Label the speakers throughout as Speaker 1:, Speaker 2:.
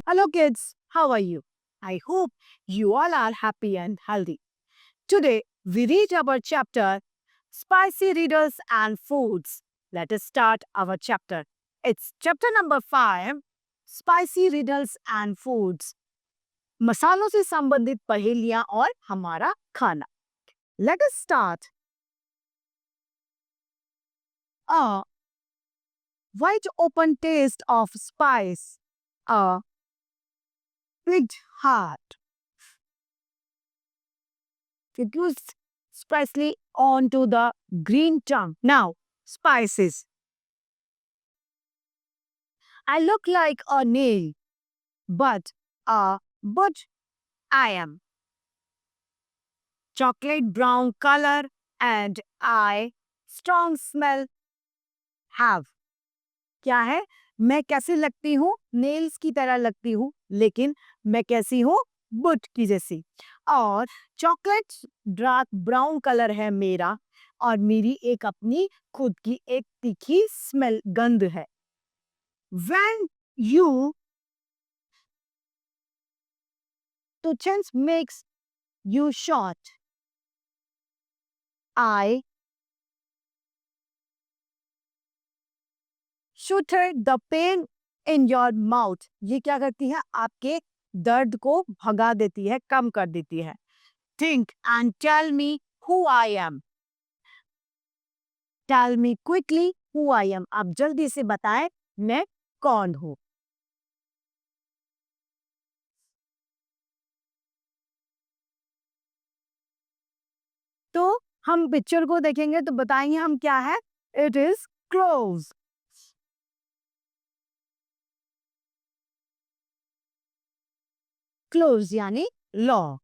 Speaker 1: Hello, kids. How are you? I hope you all are happy and healthy. Today, we read our chapter Spicy Riddles and Foods. Let us start our chapter. It's chapter number 5 Spicy Riddles and Foods. मसालों से संबंधित पहेलियां और हमारा खाना. Let us start. A white open taste of spice. A big heart. It goes spicely onto the green tongue. Now, spices. I look like a nail, but I am. Chocolate brown color and I strong smell have. क्या है? मैं कैसे लगती हूँ? Nails की तरह लगती हूँ, लेकिन मैं कैसी हूँ? बुट की जैसी. और चॉकलेट डार्क ब्राउन कलर है मेरा और मेरी एक अपनी खुद की एक तीखी स्मेल गंध है. When you to chance makes you short. I shooter the pain in your mouth. ये क्या करती है? आपके दर्द को भगा देती है, कम कर देती है. Think and tell me who I am. Tell me quickly who I am. आप जल्दी से बताएं मैं कौन हूँ. तो हम पिक्चर को देखेंगे तो बताएंगे हम क्या है. It is clothes. Clothes यानी law.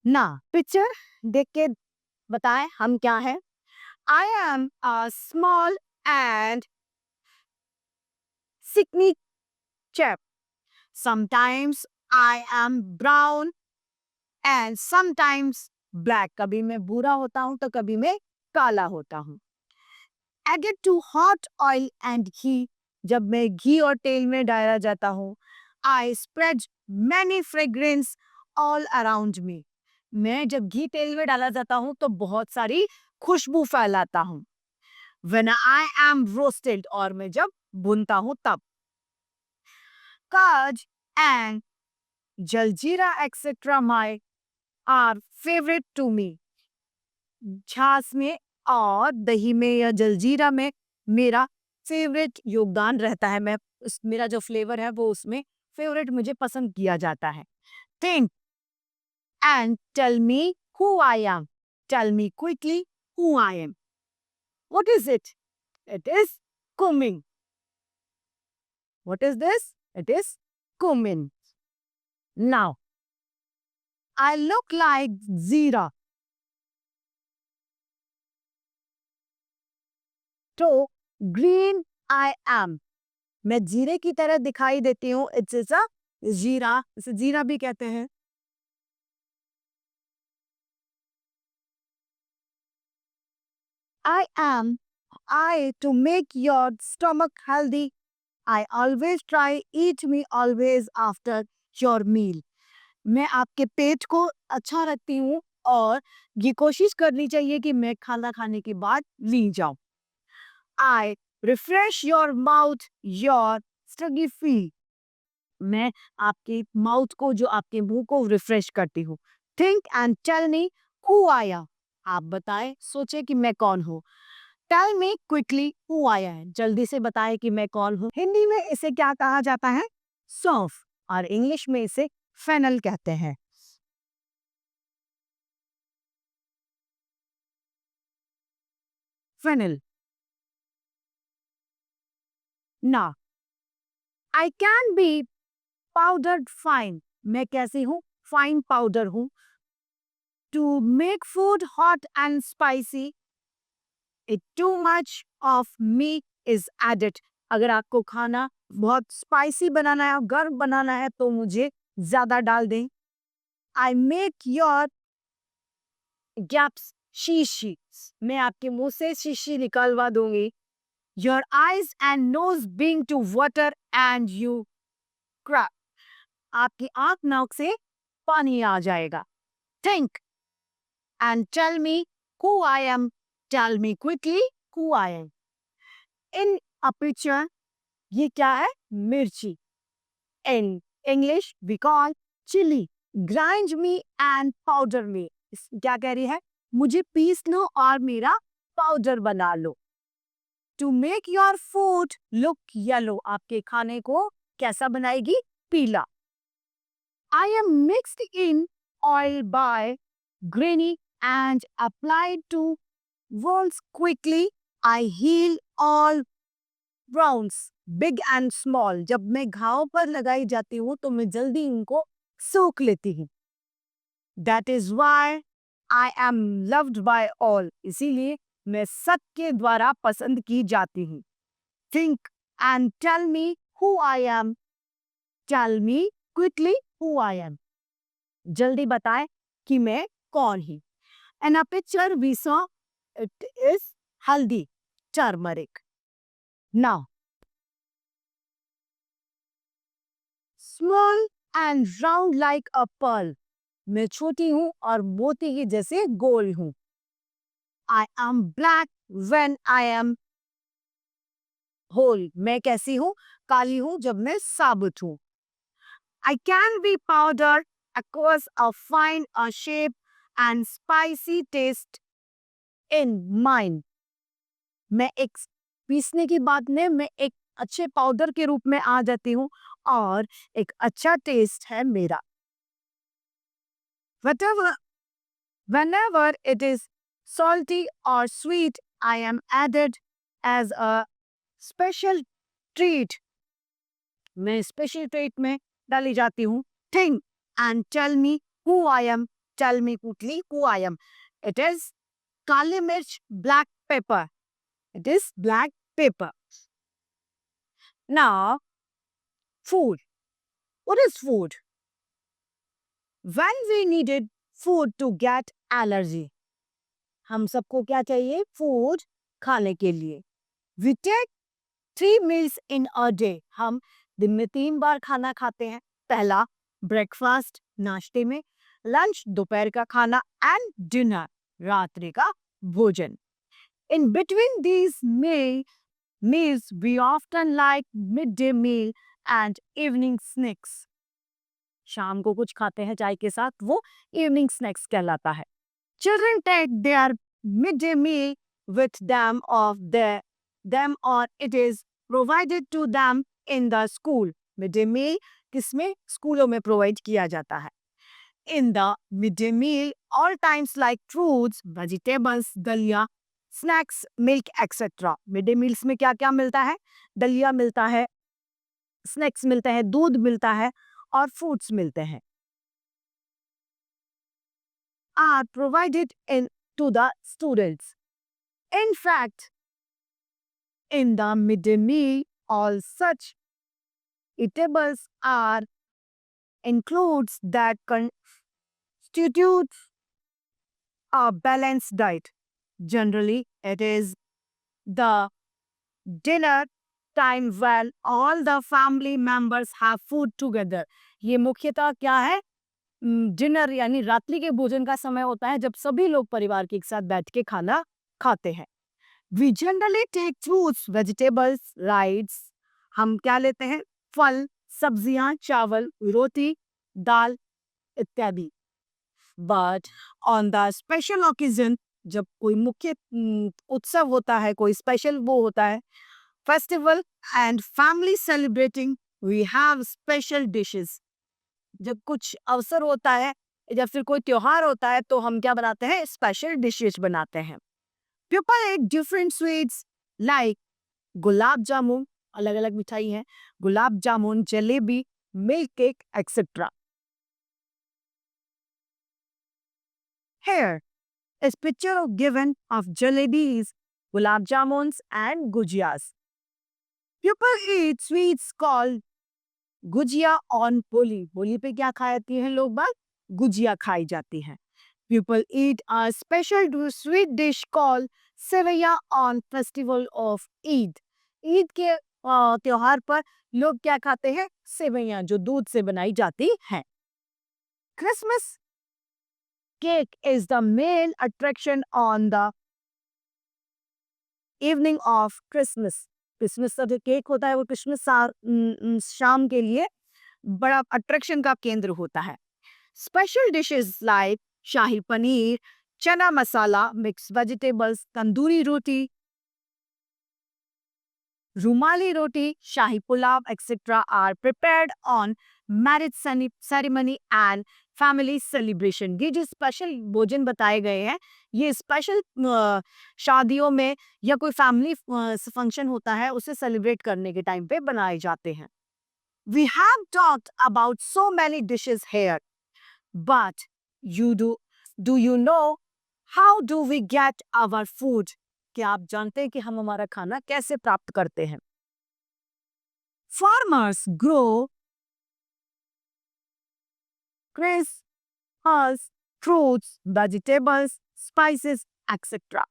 Speaker 1: ना पिक्चर देख के बताएं हम क्या है. I am a small and sickly chap. Sometimes I am brown and sometimes black. कभी मैं भूरा होता हूँ तो कभी मैं काला होता हूँ. Added to hot oil and ghee. जब मैं घी और तेल में डाला जाता हूँ. I spread many fragrance all around me. मैं जब घी तेल में डाला जाता हूँ तो बहुत सारी खुशबू फैलाता हूँ. When I am roasted और मैं जब भुनता हूँ तब. Kaj and jaljeera etc. my are favorite to me. छाछ में और दही में या जलजीरा में मेरा फेवरेट योगदान रहता है. मैं मेरा जो फ्लेवर है वो उसमें फेवरेट मुझे पसंद किया जाता है. Think and tell me who I am. Tell me quickly who I am. What is it? It is cumin. What is this? It is cumin. Now, I look like Zira. तो green I am. मैं जीरे की तरह दिखाई देती हूँ. It is a जीरा. इसे जीरा भी कहते हैं. I am. I to make your stomach healthy. I always try eat me always after your meal. मैं आपके पेट को अच्छा रखती हूँ और ये कोशिश करनी चाहिए कि मैं खाना खाने के बाद ली जाऊं. I refresh your mouth, your stuggy feel. मैं आपके माउथ को जो आपके मुंह को रिफ्रेश करती हूँ. Think and tell me who I am. आप बताएं, सोचे कि मैं कौन हूँ. Tell me quickly who I am. जल्दी से बताएं कि मैं कौन हूँ. हिंदी में इसे क्या कहा जाता है? सौंफ. और इंग्लिश में इसे फेनल कहते हैं. फेनल. ना. I can be powdered fine. मैं कैसी हूँ? फाइन पाउडर हूँ. To make food hot and spicy, it too much of me is added. अगर आपको खाना बहुत स्पाइसी बनाना है और गर्म बनाना है तो मुझे ज्यादा डाल दें. I make your gaps शीशी, मैं आपके मुंह से शीशी निकलवा दूंगी. Your eyes and nose being to water and you cry. आपकी आंख नाक से पानी आ जाएगा. Think and tell me who I am. Tell me quickly who I am. In a picture, ये क्या है? मिर्ची. In English, we call chili. Grind me and powder me. क्या कह रही है? मुझे पीस लो और मेरा पाउडर बना लो. To make your food look yellow. आपके खाने को कैसा बनाएगी? पीला. I am mixed in oil by grainy and applied to wounds quickly. I heal all wounds, big and small. जब मैं घाव पर लगाई जाती हूँ तो मैं जल्दी इनको सोख लेती हूँ. That is why I am loved by all. इसीलिए मैं सबके द्वारा पसंद की जाती हूँ. Think and tell me who I am. Tell me quickly who I am. जल्दी बताएं कि मैं कौन हूँ. And a picture we saw, it is haldi, turmeric. Now, small and round like a pearl. मैं छोटी हूँ और मोती के जैसे गोल हूँ. I am black when I am whole. मैं कैसी हूँ? काली हूँ जब मैं साबुत हूँ. I can be powdered across a fine a shape and spicy taste in mine. मैं एक पीसने की बात में मैं एक अच्छे पाउडर के रूप में आ जाती हूँ और एक अच्छा टेस्ट है मेरा. Whatever, whenever it is salty or sweet, I am added as a special treat. मैं special treat में डाली जाती हूँ. Think and tell me who I am. Tell me quickly who I am. It is काली मिर्च, black pepper. It is black pepper. Now, food. What is food? When we needed food to get allergy. हम सबको क्या चाहिए? Food खाने के लिए. We take 3 meals in a day. हम दिन में 3 बार खाना खाते हैं. पहला ब्रेकफास्ट नाश्ते में, लंच दोपहर का खाना एंड डिनर रात्रि का भोजन. In between these meals we often like midday meal and evening snacks. शाम को कुछ खाते हैं चाय के साथ, वो इवनिंग स्नैक्स कहलाता है. Children take their midday meal with them or it is provided to them in the school. Midday meal किसमें? स्कूलों में प्रोवाइड किया जाता है. In the midday meal, all times like fruits, vegetables, दलिया, snacks, milk, etc. Midday meals में क्या क्या मिलता है? दलिया मिलता है, स्नैक्स मिलते हैं, दूध मिलता है और फ्रूट्स मिलते हैं. Are provided to the students. In fact, in the midday meal, all such eatables are includes that constitute a balanced diet. Generally, it is the dinner time when all the family members have food together. ये मुख्यतः क्या है? Dinner यानी रात्रि के भोजन का समय होता है जब सभी लोग परिवार के एक साथ बैठ के खाना खाते हैं. We generally take fruits, vegetables, rice. हम क्या लेते हैं? फल, सब्जियां, चावल, रोटी, दाल इत्यादि. But on the special occasion, जब कोई मुख्य उत्सव होता है, कोई स्पेशल वो होता है, festival and family celebrating, we have special dishes. जब कुछ अवसर होता है या फिर कोई त्योहार होता है तो हम क्या बनाते हैं? स्पेशल डिशेस बनाते हैं. People eat different sweets like gulab jamun, अलग अलग मिठाई है, gulab jamun, jalebi, milk cake etcetera. Here is picture of given of jalebis, gulab jamuns and gujiyas. People eat sweets called gujiya on Holi. Holi पे क्या खाती हैं लोग बाग? गुजिया खाई जाती हैं. People eat a special sweet dish called sewaiya on festival of Eid. Eid के त्योहार पर लोग क्या खाते हैं? सेवैयां, जो दूध से बनाई जाती हैं. Christmas cake is the main attraction on the evening of Christmas. Christmas का जो केक होता है वो क्रिसमस शाम के लिए बड़ा अट्रैक्शन का केंद्र होता है. Special dishes like shahi paneer, chana masala, mix vegetables, tandoori roti, rumali roti, shahi pulao etcetera are prepared on marriage ceremony and family celebration. ये जो स्पेशल भोजन बताए गए हैं, ये स्पेशल शादियों में या कोई फैमिली फंक्शन होता है उसे सेलिब्रेट करने के टाइम पे बनाए जाते हैं. We have talked about so many dishes here, but do you know how do we get our food? क्या आप जानते हैं कि हम हमारा खाना कैसे प्राप्त करते हैं? Farmers grow grains, herbs, fruits, vegetables, spices, etc.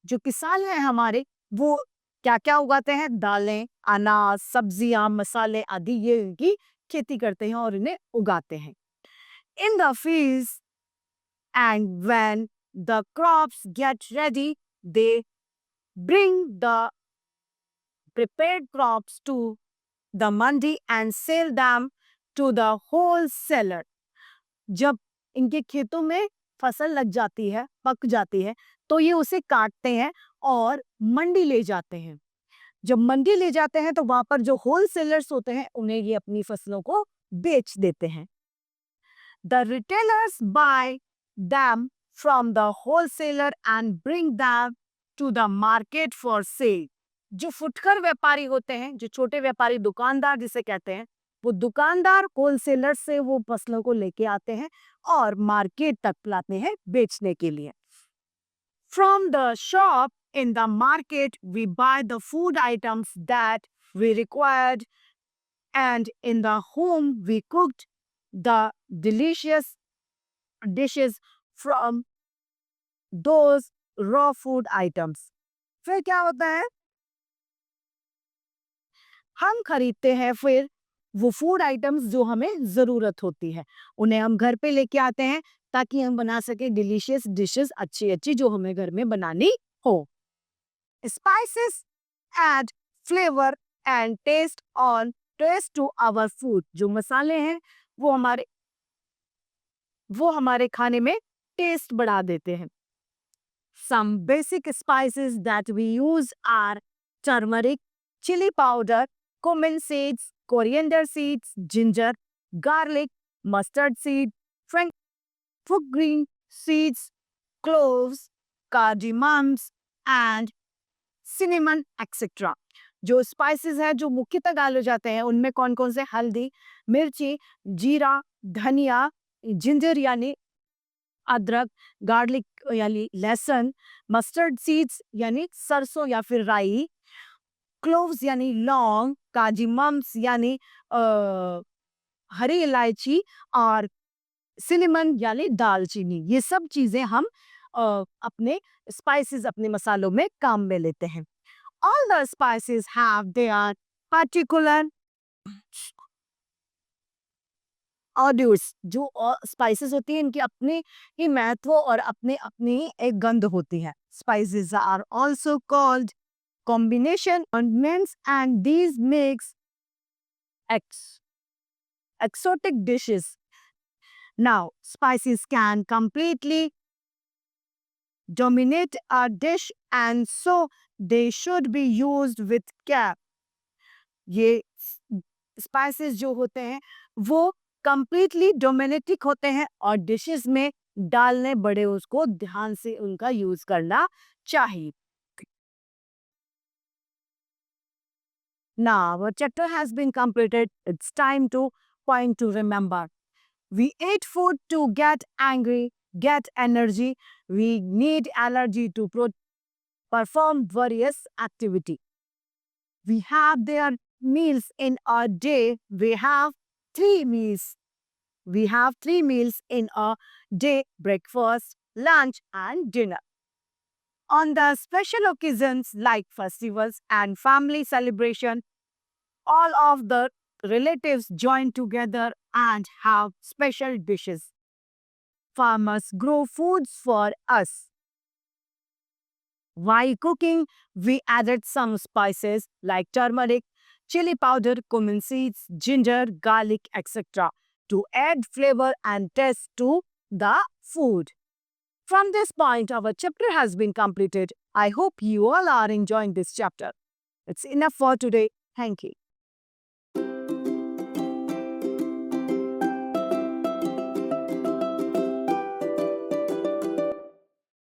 Speaker 1: जो किसान हैं हमारे, वो क्या क्या उगाते हैं? दालें, अनाज, सब्जियां, मसाले आदि ये इनकी खेती करते हैं और इन्हें उगाते हैं. In the fields, and when the crops get ready, they bring the prepared crops to the mandi and sell them to the wholesaler. जब इनके खेतों में फसल लग जाती है, पक जाती है, तो ये उसे काटते हैं और मंडी ले जाते हैं. जब मंडी ले जाते हैं तो वहां पर जो होलसेलर्स होते हैं उन्हें ये अपनी फसलों को बेच देते हैं. The retailers buy them from the wholesaler and bring them to the market for sale. जो फुटकर व्यापारी होते हैं, जो छोटे व्यापारी, दुकानदार जिसे कहते हैं, वो दुकानदार होलसेलर से वो फसलों को लेके आते हैं और मार्केट तक लाते हैं बेचने के लिए. From the shop in the market, we buy the food items that we required, and in the home we cooked the delicious dishes from those raw food items. फिर क्या होता है? हम खरीदते हैं फिर वो फूड आइटम्स जो हमें ज़रूरत होती है, उन्हें हम घर पे लेके आते हैं ताकि हम बना सके डिलीशियस डिशेस, अच्छी अच्छी जो हमें घर में बनानी हो. Spices add flavor and taste to our food. जो मसाले हैं वो हमारे खाने में टेस्ट बढ़ा देते हैं. Some basic spices that we use are turmeric, chili powder, cumin seeds, coriander seeds, ginger, garlic, mustard seed, green seeds, cloves, cardamoms, and cinnamon, etc. जो स्पाइसेस है जो मुख्यतः डाले जाते हैं उनमें कौन कौन से? हल्दी, मिर्ची, जीरा, धनिया, जिंजर यानी अदरक, गार्लिक यानी लहसुन, मस्टर्ड सीड्स यानी सरसों या फिर राई, क्लोव्स यानी लौंग, कार्डामम्स यानी हरी इलायची और सिनेमन यानी दालचीनी. ये सब चीजें हम अपने स्पाइसेस, अपने मसालों में काम में लेते हैं. All the spices have their particular odors. जो स्पाइसेस होती हैं इनकी अपनी ही महत्व और अपने अपनी एक गंध होती है. Spices are also called combination condiments, and these makes exotic dishes. Now, spices can completely dominate a dish, and so they should be used with care. ये स्पाइसेस जो होते हैं वो कंप्लीटली डोमिनेटिक होते हैं और डिशेस में डालने बड़े उसको ध्यान से उनका यूज करना चाहिए. Now, our chapter has been completed. It's time to point to remember. We eat food to get angry, get energy. We need energy to perform various activity. We have their meals in a day. We have 3 meals. We have 3 meals in a day: breakfast, lunch, and dinner. On the special occasions like festivals and family celebration, all of the relatives join together and have special dishes. Farmers grow foods for us. While cooking, we added some spices like turmeric, chili powder, cumin seeds, ginger, garlic, etc. to add flavor and taste to the food. From this point, our chapter has been completed. I hope you all are enjoying this chapter. It's enough for today. Thank you.